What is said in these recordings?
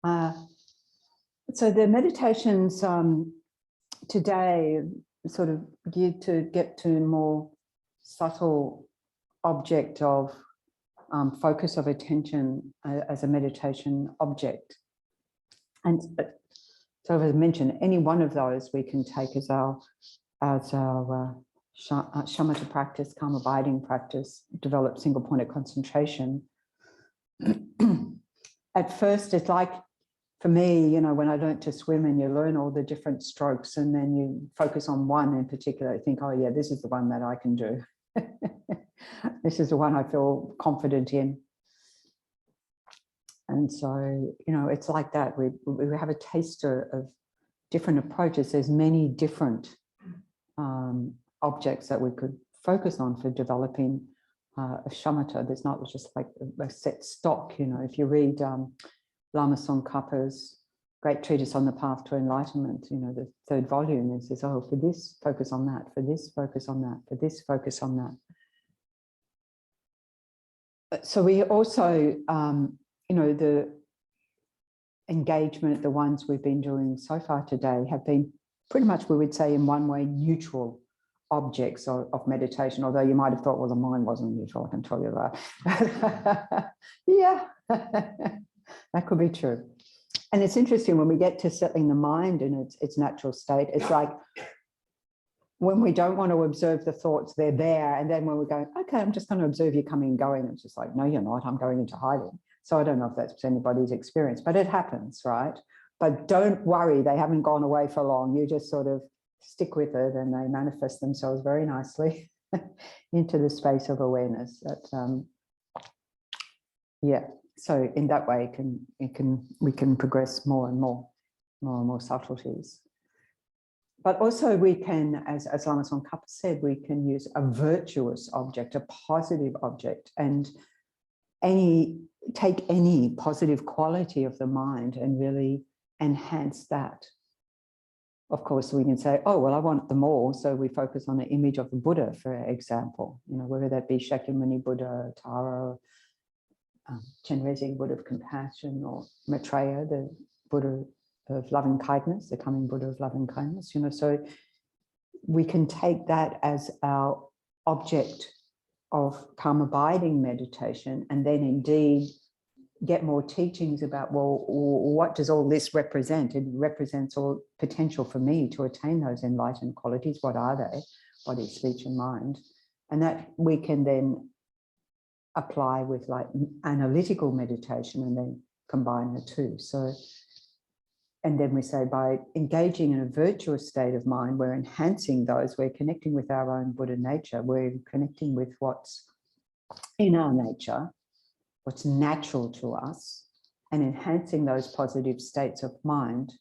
So the meditations today sort of geared to get to more subtle object of focus of attention as a meditation object. And so as I mentioned, any one of those we can take as our shamatha practice, calm abiding practice, develop single point of concentration. At first, it's like, for me, you know, when I learned to swim and you learn all the different strokes and then you focus on one in particular, you think, oh yeah, this is the one that I can do. This is the one I feel confident in. And so, you know, it's like that. We have a taster of different approaches. There's many different objects that we could focus on for developing a shamatha. There's not just like a set stock, you know. If you read Lama Tsongkhapa's great treatise on the path to enlightenment, you know, the 3rd volume, it says, oh, for this, focus on that, for this, focus on that, for this, focus on that. So we also, you know, the engagement, the ones we've been doing so far today have been pretty much, we would say in one way, neutral objects of meditation, although you might have thought, well, the mind wasn't neutral, I can tell you that. Yeah, that could be true. And it's interesting when we get to settling the mind in its natural state, it's like when we don't want to observe the thoughts, they're there. And then when we go, okay, I'm just going to observe you coming and going, it's just like, no, you're not, I'm going into hiding. So I don't know if that's anybody's experience, but it happens, right? But don't worry, they haven't gone away for long. You just sort of stick with it and they manifest themselves very nicely into the space of awareness. That, yeah, so in that way, we can progress more and more subtleties. But also we can, as Lama Tsongkhapa said, we can use a virtuous object, a positive object, and take any positive quality of the mind and really enhance that. Of course, we can say, oh, well, I want them all. So we focus on the image of the Buddha, for example, you know, whether that be Shakyamuni Buddha, Tara, Chenrezig, Buddha of compassion, or Maitreya, the Buddha of loving kindness, the coming Buddha of loving kindness, you know, so we can take that as our object of calm abiding meditation, and then indeed get more teachings about, well, what does all this represent? It represents all potential for me to attain those enlightened qualities. What are they? Body, speech, and mind. And that we can then apply with like analytical meditation and then combine the two. So, and then we say by engaging in a virtuous state of mind, we're enhancing those, we're connecting with our own Buddha nature, we're connecting with what's in our nature, what's natural to us, and enhancing those positive states of mind.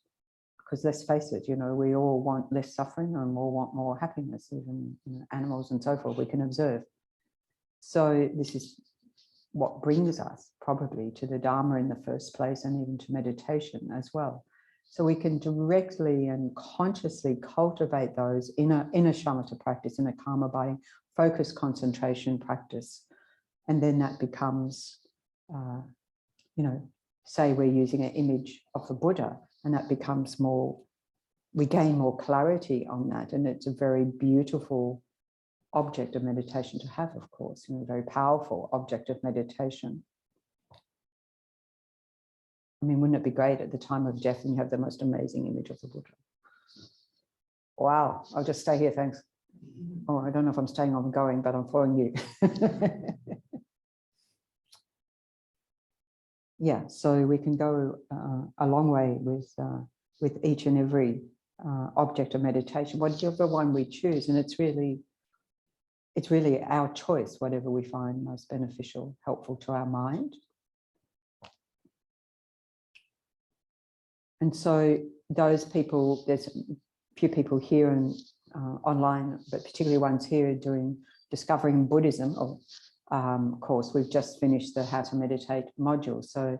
Because let's face it, you know, we all want less suffering and we all want more happiness, even, you know, animals and so forth, we can observe. So this is what brings us probably to the Dharma in the first place, and even to meditation as well. So we can directly and consciously cultivate those in a shamatha practice, in a calm abiding, focused concentration practice. And then that becomes, you know, say we're using an image of the Buddha, and that becomes more, we gain more clarity on that. And it's a very beautiful object of meditation to have, of course, you know, a very powerful object of meditation. I mean, wouldn't it be great at the time of death and you have the most amazing image of the Buddha? Wow, I'll just stay here, thanks. Oh, I don't know if I'm staying or I'm going, but I'm following you. Yeah, so we can go a long way with each and every object of meditation, whatever one we choose, and it's really our choice, whatever we find most beneficial, helpful to our mind. And so those people, there's a few people here and online, but particularly ones here doing Discovering Buddhism course. We've just finished the How to Meditate module. So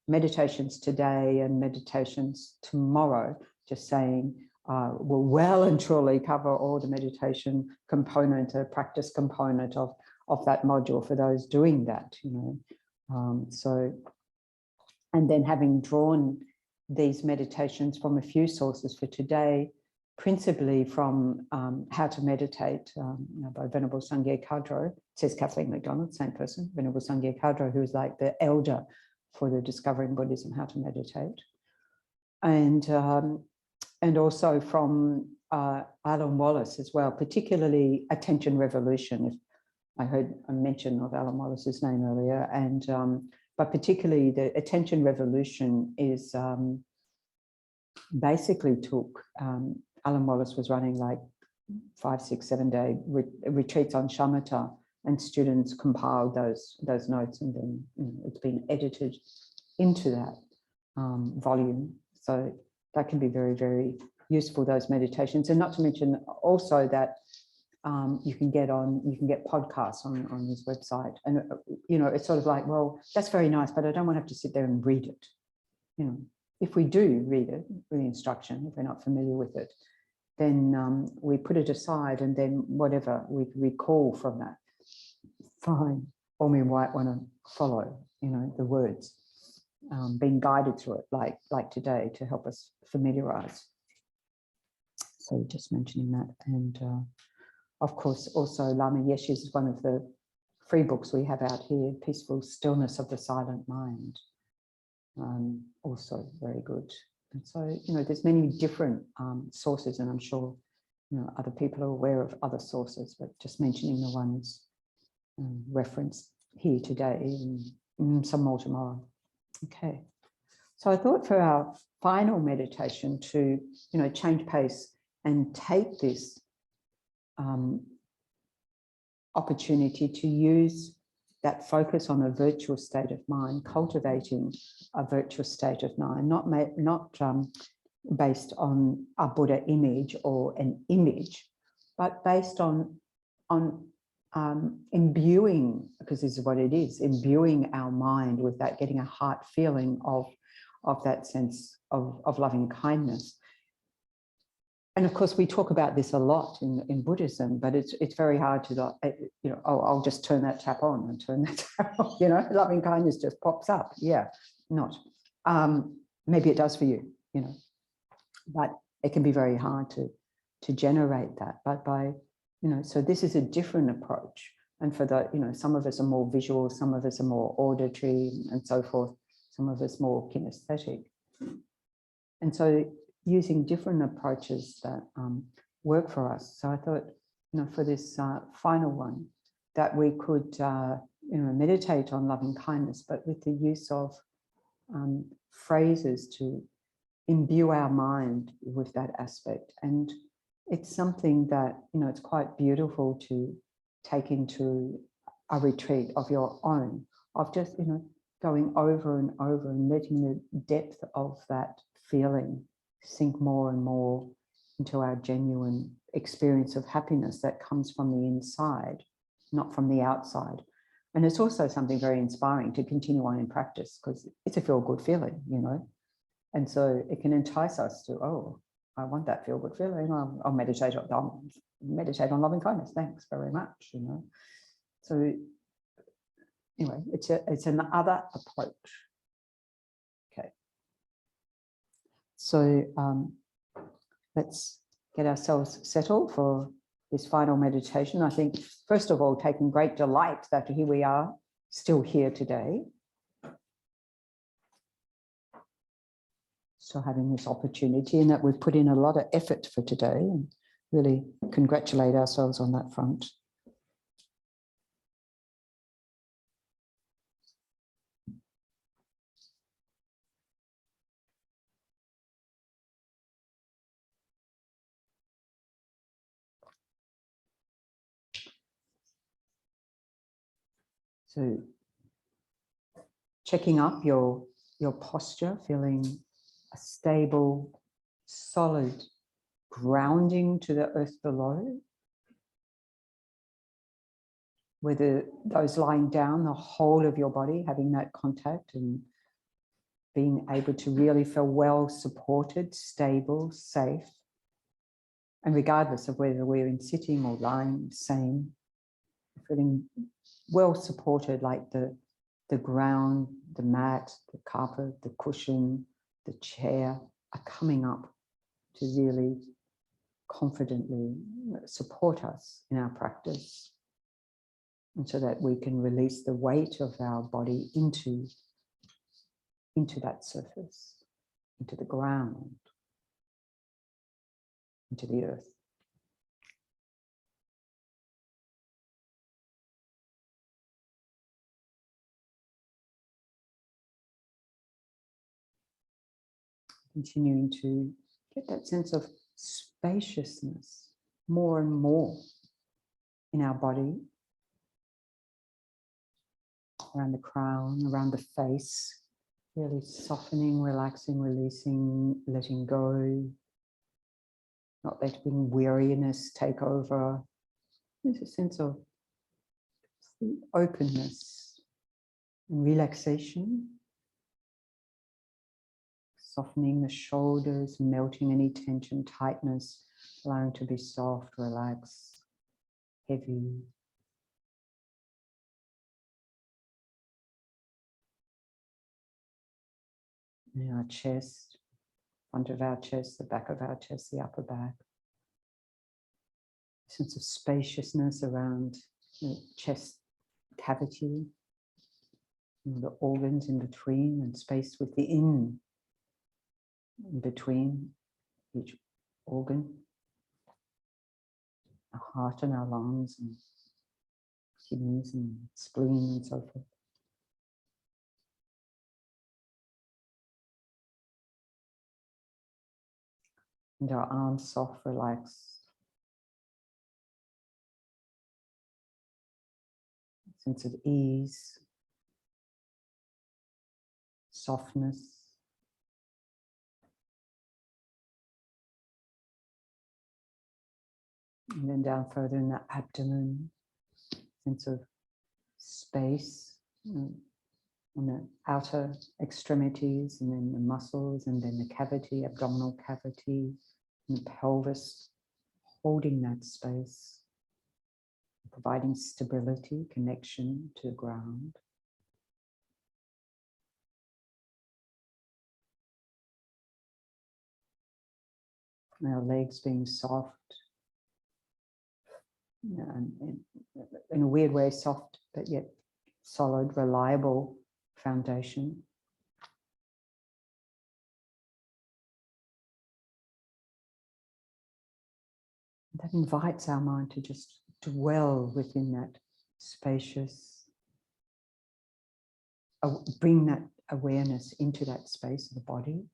meditations today and meditations tomorrow, just saying, will well and truly cover all the meditation component, a practice component of that module for those doing that, you know. So, and then having drawn these meditations from a few sources for today, principally from How to Meditate by Venerable Sangye Kadro. It says Kathleen MacDonald, same person, Venerable Sangye Kadro, who is like the elder for the Discovering Buddhism, How to Meditate. And also from Alan Wallace as well, particularly Attention Revolution. If I heard a mention of Alan Wallace's name earlier, and but particularly the Attention Revolution is basically took, Alan Wallace was running like 5, 6, 7 day retreats on shamatha, and students compiled those notes, and then it's been edited into that volume. So that can be very, very useful, those meditations. And not to mention also that you can get podcasts on his website. And, it's sort of like, well, that's very nice, but I don't want to have to sit there and read it. If we do read it with the instruction, if we're not familiar with it, then we put it aside, and then whatever we recall from that, fine. Or we might want to follow, the words, being guided through it, like today, to help us familiarize. So just mentioning that. And of course, also Lama Yeshe's is one of the free books we have out here, Peaceful Stillness of the Silent Mind. Also very good. And so, there's many different sources, and I'm sure, other people are aware of other sources, but just mentioning the ones referenced here today, and some more tomorrow. Okay. So I thought for our final meditation to, change pace and take this opportunity to use that focus on a virtuous state of mind, cultivating a virtuous state of mind, not based on a Buddha image or an image, but based on imbuing, because this is what it is, imbuing our mind with that, getting a heart feeling of that sense of loving kindness. And of course, we talk about this a lot in Buddhism, but it's very hard to, I'll just turn that tap on and turn that tap on, loving kindness just pops up. Yeah, not. Maybe it does for you, but it can be very hard to generate that. But by, so this is a different approach. And for the, some of us are more visual, some of us are more auditory and so forth, some of us more kinesthetic. And so using different approaches that work for us. So I thought, for this final one, that we could, meditate on loving kindness, but with the use of phrases to imbue our mind with that aspect. And it's something that, it's quite beautiful to take into a retreat of your own, of just, going over and over and letting the depth of that feeling sink more and more into our genuine experience of happiness that comes from the inside, not from the outside. And it's also something very inspiring to continue on in practice, because it's a feel-good feeling, and so it can entice us to, oh, I want that feel-good feeling. I'll meditate on loving kindness. Thanks very much, So anyway, it's another approach. Okay. So let's get ourselves settled for this final meditation. I think, first of all, taking great delight that here we are, still here today. Still having this opportunity, and that we've put in a lot of effort for today, and really congratulate ourselves on that front. So checking up your posture, feeling a stable, solid grounding to the earth below. Whether those lying down, the whole of your body, having that contact and being able to really feel well supported, stable, safe. And regardless of whether we're in sitting or lying, same, feeling well supported, like the ground, the mat, the carpet, the cushion, the chair are coming up to really confidently support us in our practice, and so that we can release the weight of our body into that surface, into the ground, into the earth. Continuing to get that sense of spaciousness more and more in our body, around the crown, around the face, really softening, relaxing, releasing, letting go, not letting weariness take over. There's a sense of openness and relaxation, softening the shoulders, melting any tension, tightness, allowing to be soft, relaxed, heavy. In our chest, front of our chest, the back of our chest, the upper back. A sense of spaciousness around the chest cavity, the organs in between, and space within, in between each organ. Our heart and our lungs and kidneys and spleen and so forth. And our arms soft, relaxed. Sense of ease, softness. And then down further in the abdomen, sense of space on the outer extremities, and then the muscles, and then the cavity, abdominal cavity, and the pelvis, holding that space, providing stability, connection to the ground. And our legs being soft, and in a weird way soft, but yet solid, reliable foundation. That invites our mind to just dwell within that spacious, bring that awareness into that space of the body.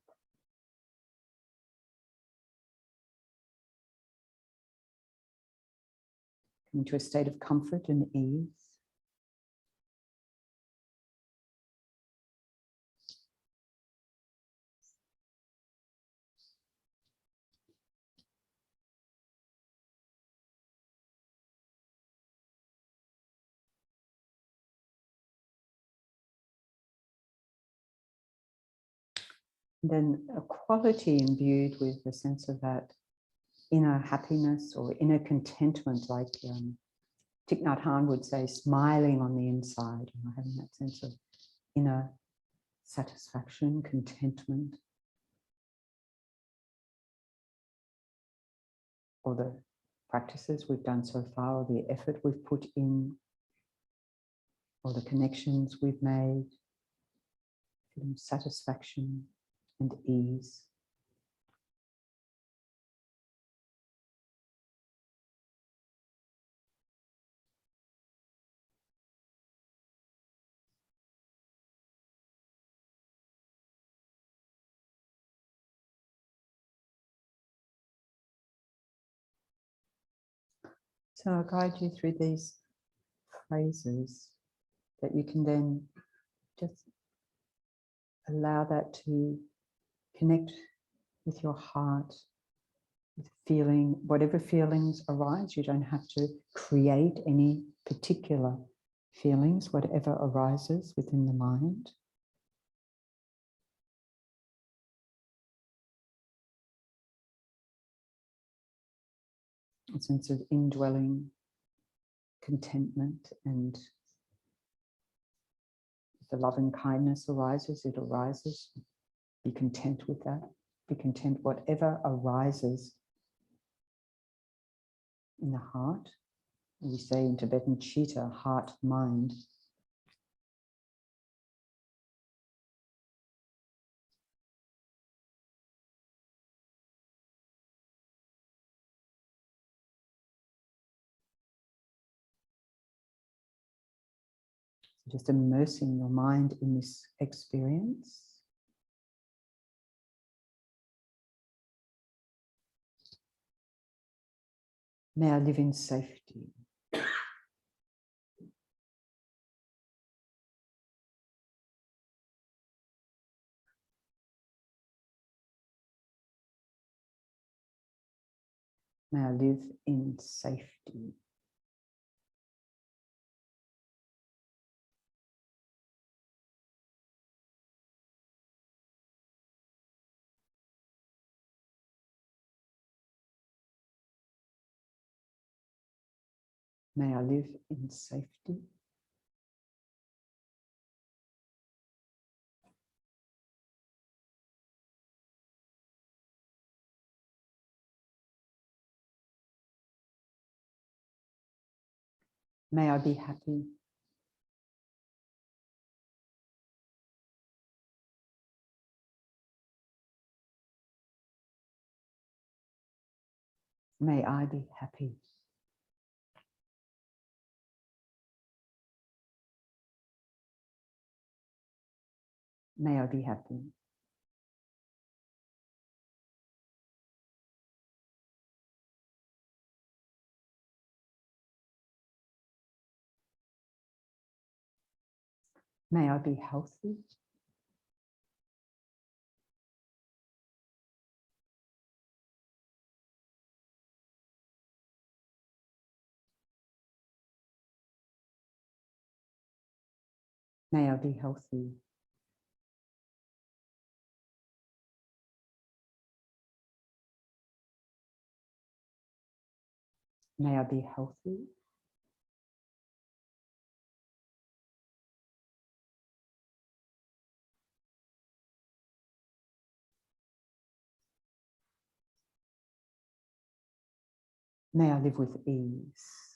Come into a state of comfort and ease. Then a quality imbued with a sense of that inner happiness or inner contentment, like Thich Nhat Hanh would say, smiling on the inside, having that sense of inner satisfaction, contentment. Or the practices we've done so far, or the effort we've put in, or the connections we've made, feeling satisfaction and ease. So I'll guide you through these phrases that you can then just allow that to connect with your heart, with feeling, whatever feelings arise. You don't have to create any particular feelings, whatever arises within the mind. A sense of indwelling contentment, and if the love and kindness arises, it arises. Be content with that. Be content whatever arises in the heart. We say in Tibetan, chitta, heart, mind. Just immersing your mind in this experience. May I live in safety. May I live in safety. May I live in safety. May I be happy. May I be happy. May I be happy. May I be healthy. May I be healthy. May I be healthy. May I live with ease.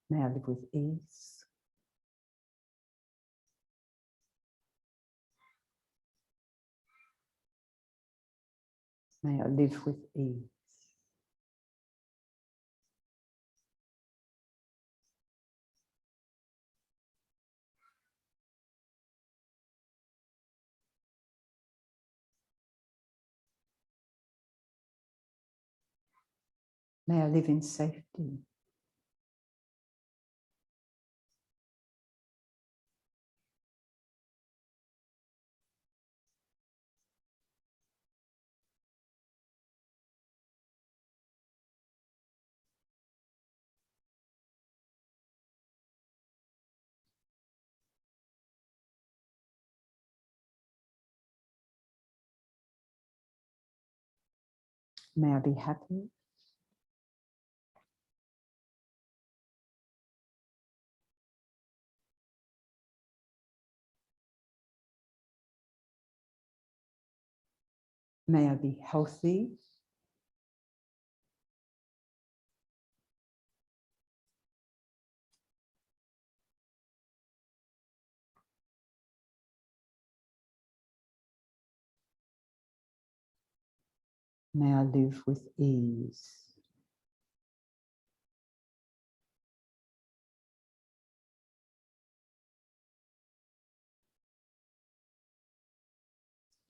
May I live with ease. May I live with ease. May I live in safety. May I be happy. May I be healthy. May I live with ease.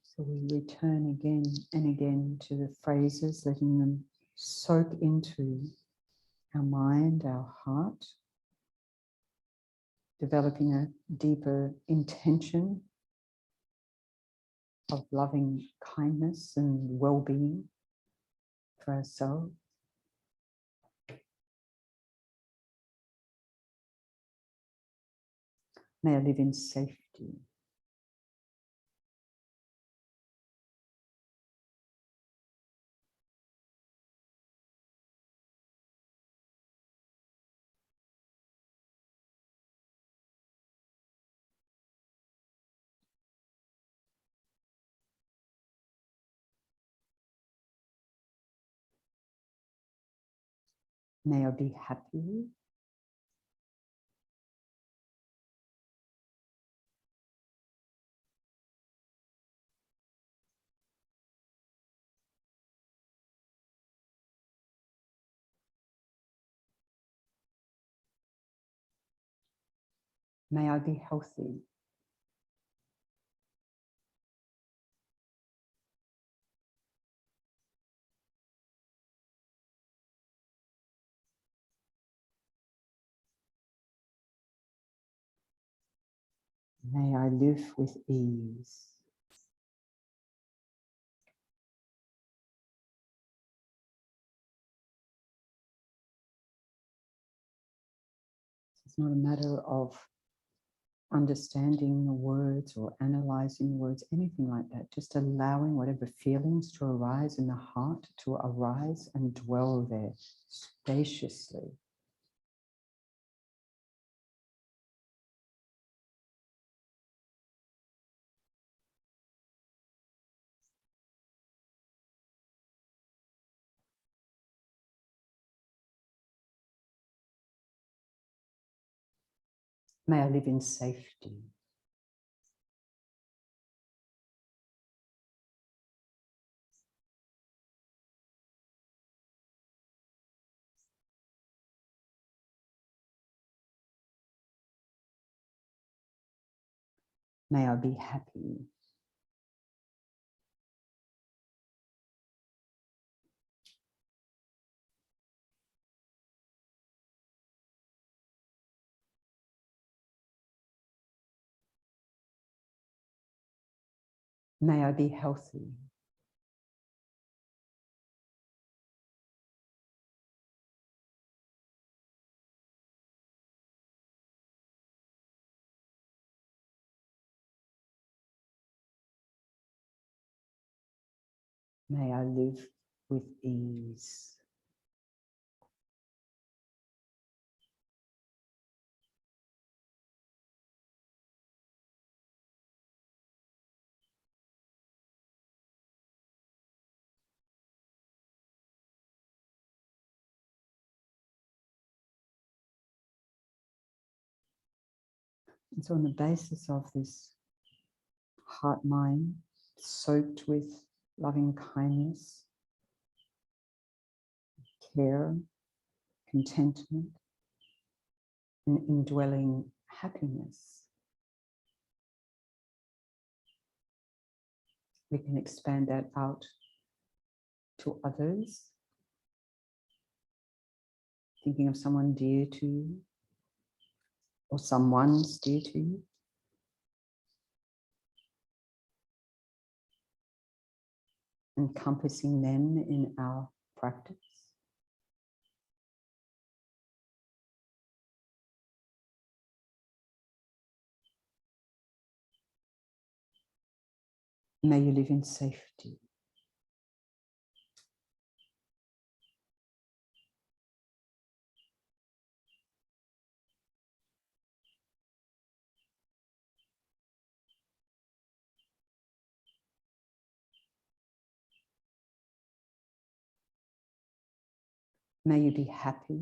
So we return again and again to the phrases, letting them soak into our mind, our heart, developing a deeper intention of loving kindness and well-being for ourselves. May I live in safety. May I be happy. May I be healthy. May I live with ease. It's not a matter of understanding the words or analyzing the words, anything like that. Just allowing whatever feelings to arise in the heart to arise and dwell there spaciously. May I live in safety. May I be happy. May I be healthy. May I live with ease. And so on the basis of this heart mind soaked with loving kindness, care, contentment, and indwelling happiness, we can expand that out to others, thinking of someone dear to you or someone's dear to you. Encompassing them in our practice. May you live in safety. May you be happy.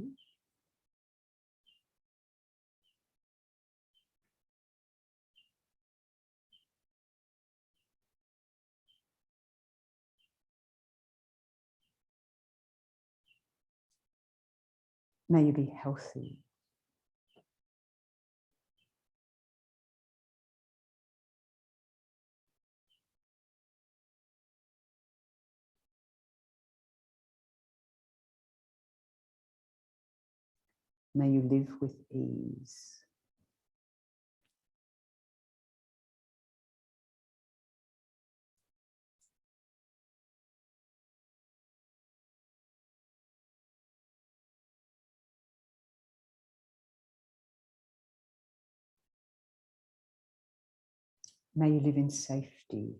May you be healthy. May you live with ease. May you live in safety.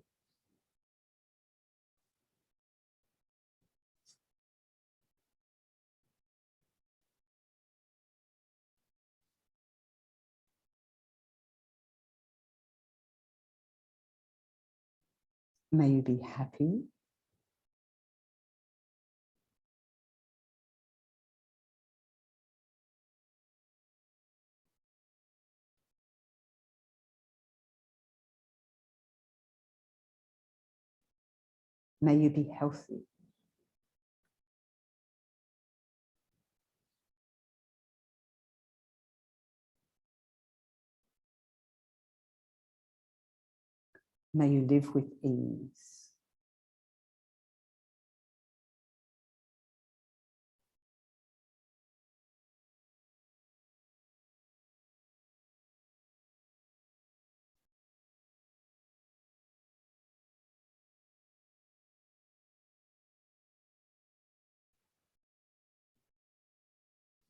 May you be happy. May you be healthy. May you live with ease.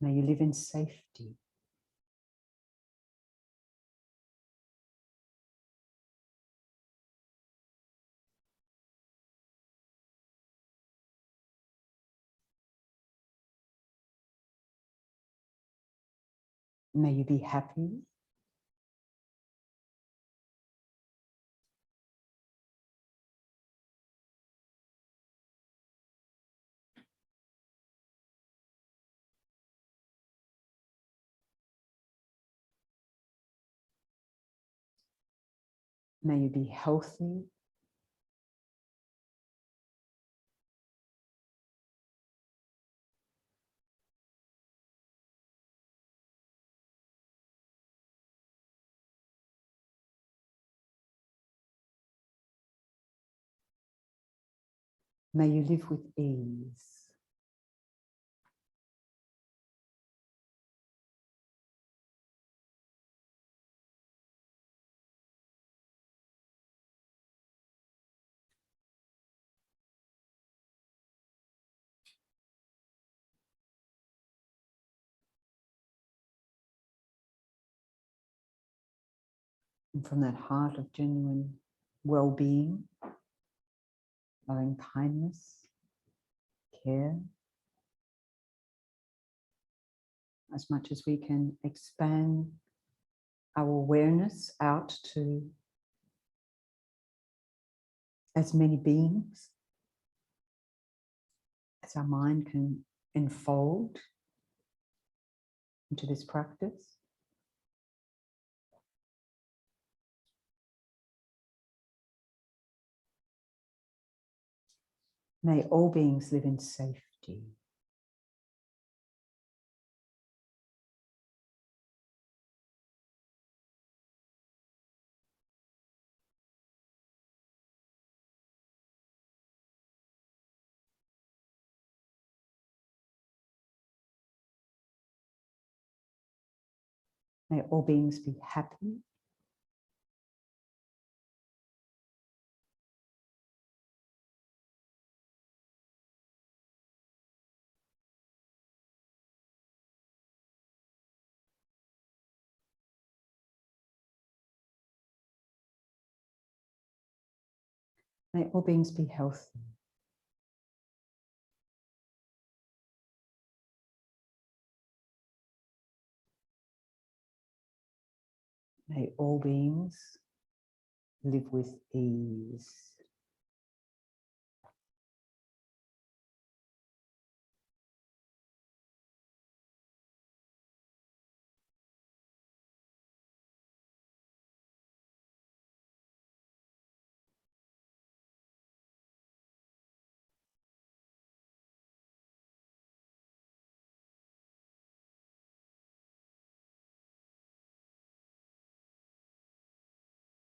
May you live in safety. May you be happy. May you be healthy. May you live with ease. And from that heart of genuine well-being, loving kindness, care, as much as we can expand our awareness out to as many beings as our mind can enfold into this practice. May all beings live in safety. May all beings be happy. May all beings be healthy. May all beings live with ease.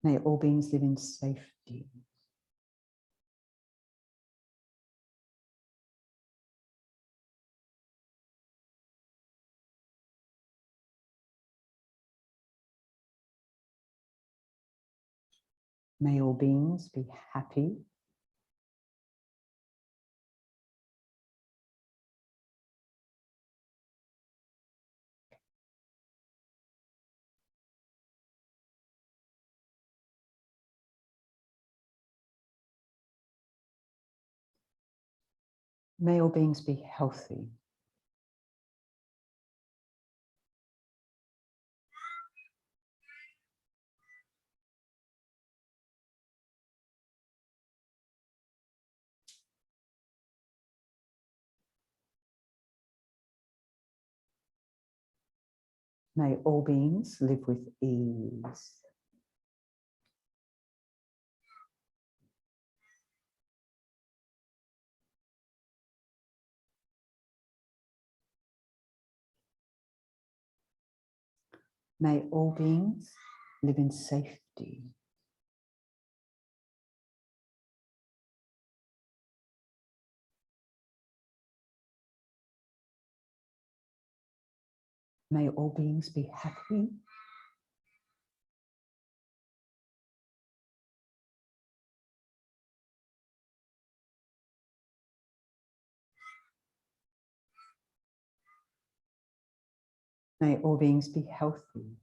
May all beings live in safety. May all beings be happy. May all beings be healthy. May all beings live with ease. May all beings live in safety. May all beings be happy. May all beings be healthy.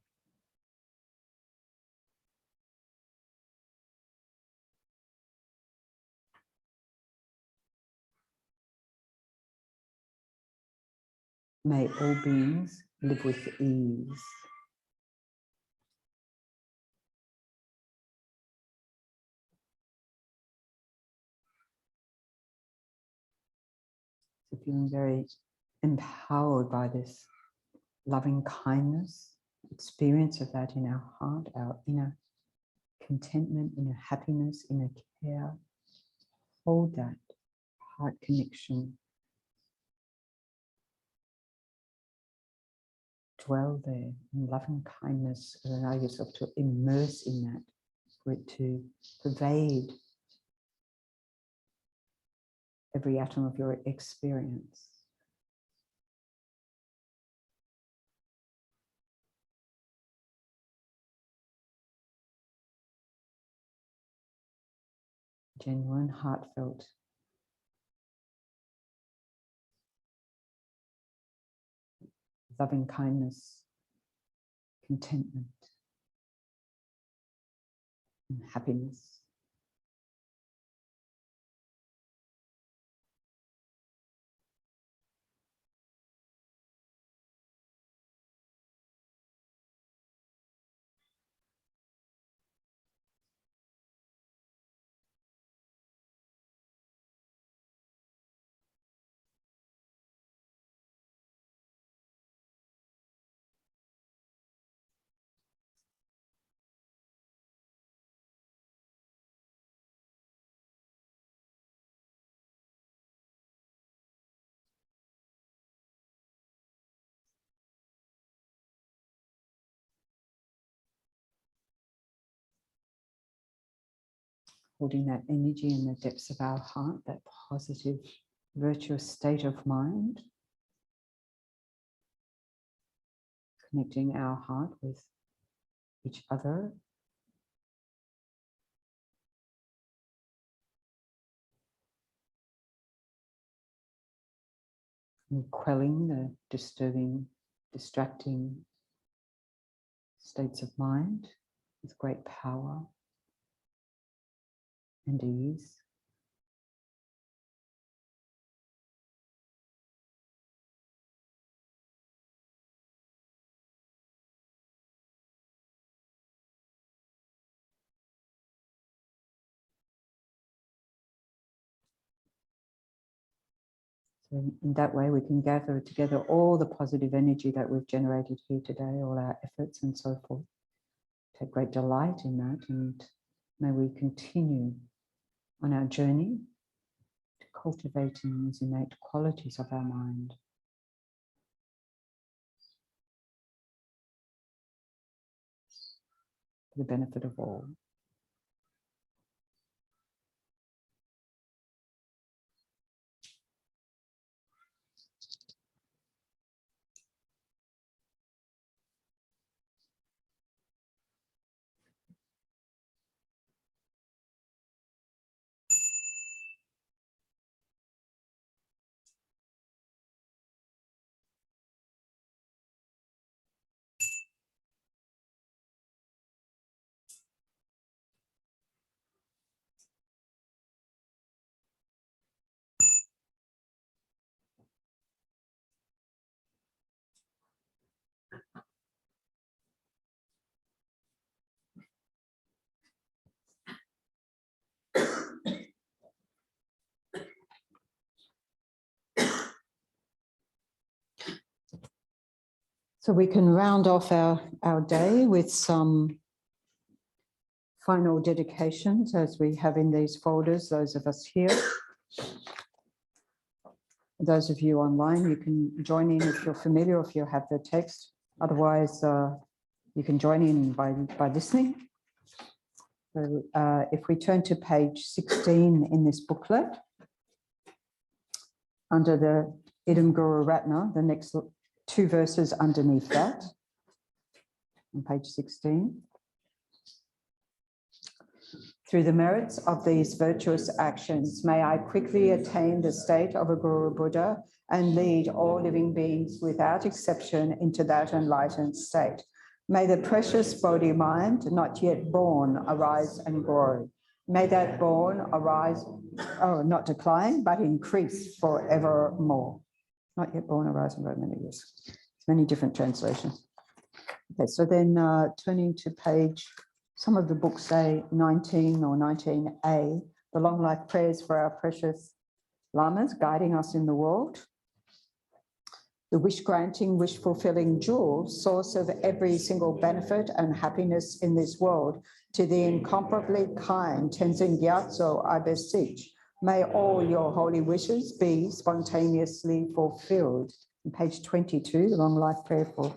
May all beings live with ease. So feeling very empowered by this loving kindness, experience of that in our heart, our inner contentment, inner happiness, inner care. Hold that heart connection. Dwell there in loving kindness, allow yourself to immerse in that, for it to pervade every atom of your experience. Genuine, heartfelt, loving kindness, contentment, and happiness. Holding that energy in the depths of our heart, that positive, virtuous state of mind. Connecting our heart with each other. And quelling the disturbing, distracting states of mind with great power and ease. So in that way, we can gather together all the positive energy that we've generated here today, all our efforts and so forth. Take great delight in that, and may we continue on our journey to cultivating these innate qualities of our mind. For the benefit of all. So we can round off our day with some final dedications as we have in these folders, those of us here. Those of you online, you can join in if you're familiar, if you have the text. Otherwise, you can join in by listening. So if we turn to page 16 in this booklet, under the Idam Guru Ratna, the next 2 verses underneath that, on page 16. Through the merits of these virtuous actions, may I quickly attain the state of a Guru Buddha and lead all living beings without exception into that enlightened state. May the precious Bodhi mind, not yet born, arise and grow. May that born arise, not decline, but increase forevermore. Not yet born, arise and grow, many years. Many different translations. Okay, so then turning to page, some of the books say 19 or 19A, the long life prayers for our precious lamas guiding us in the world. The wish-granting, wish-fulfilling jewel, source of every single benefit and happiness in this world, to the incomparably kind Tenzin Gyatso, I beseech, may all your holy wishes be spontaneously fulfilled. On page 22, the long life prayer for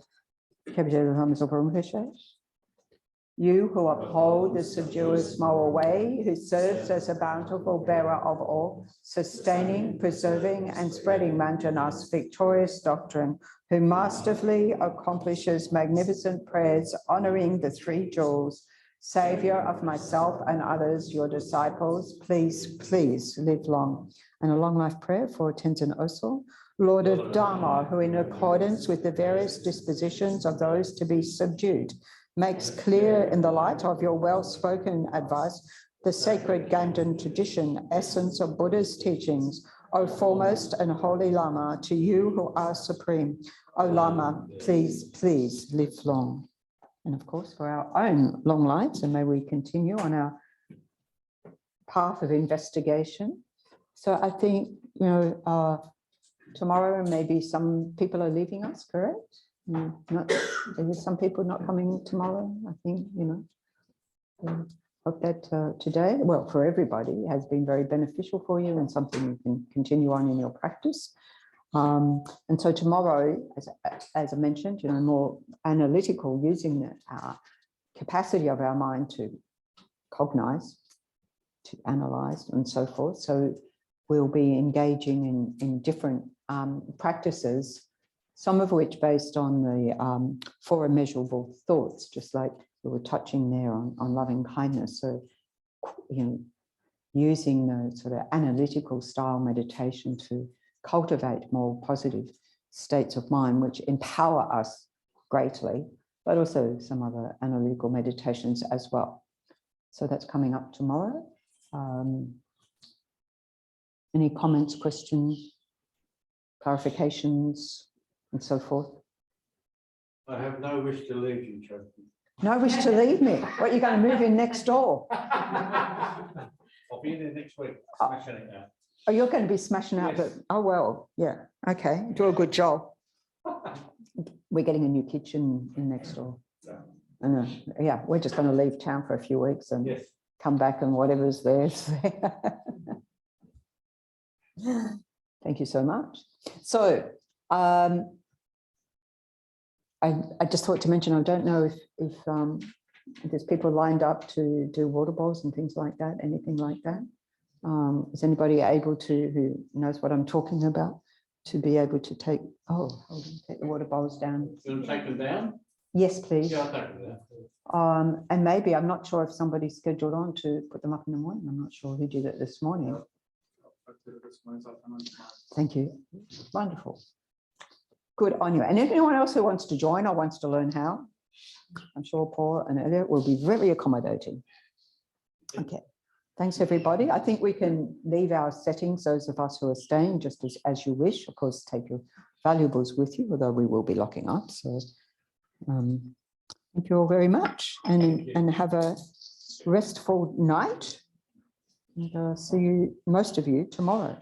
you who uphold the subduous moral way, who serves as a bountiful bearer of all, sustaining, preserving, and spreading Manjana's victorious doctrine, who masterfully accomplishes magnificent prayers honoring the 3 jewels, Saviour of myself and others, your disciples, please, please live long. And a long life prayer for Tenzin Oso, Lord of Dharma, who in accordance with the various dispositions of those to be subdued, makes clear in the light of your well-spoken advice the sacred Ganden tradition, essence of Buddha's teachings. O foremost and holy Lama, to you who are supreme, O Lama, please, please live long. And of course, for our own long lives, and may we continue on our path of investigation. So I think, tomorrow maybe some people are leaving us, correct? There's some people not coming tomorrow, I think, hope that today, well, for everybody, has been very beneficial for you and something you can continue on in your practice. And so tomorrow, as I mentioned, more analytical, using the capacity of our mind to cognize, to analyze, and so forth. So we'll be engaging in different practices, some of which based on the 4 immeasurable thoughts, just like we were touching there on loving kindness. So, using the sort of analytical style meditation to cultivate more positive states of mind, which empower us greatly, but also some other analytical meditations as well. So that's coming up tomorrow. Any comments, questions, clarifications, and so forth? I have no wish to leave you, Chokyi. No wish to leave me? What, you're going to move in next door? I'll be in there next week, smashing it out. Oh, you're going to be smashing out Yes. the... Oh, well, yeah. Okay, do a good job. We're getting a new kitchen in next door. And yeah, we're just going to leave town for a few weeks and Yes. come back and whatever's there. Thank you so much. So I just thought to mention, I don't know if there's people lined up to do water bowls and things like that, anything like that. Is anybody able to, who knows what I'm talking about, to be able to take, take the water bowls down? You want to take them down? Yes, please. Yeah, I'll take them down. And maybe, I'm not sure if somebody's scheduled on to put them up in the morning. I'm not sure who did it this morning. Thank you. Wonderful. Good on you. And anyone else who wants to join or wants to learn how, I'm sure Paul and Elliot will be very accommodating. Okay. Thanks, everybody. I think we can leave our settings, those of us who are staying, just as you wish. Of course, take your valuables with you, although we will be locking up. So thank you all very much, and have a restful night. And see you, most of you, tomorrow.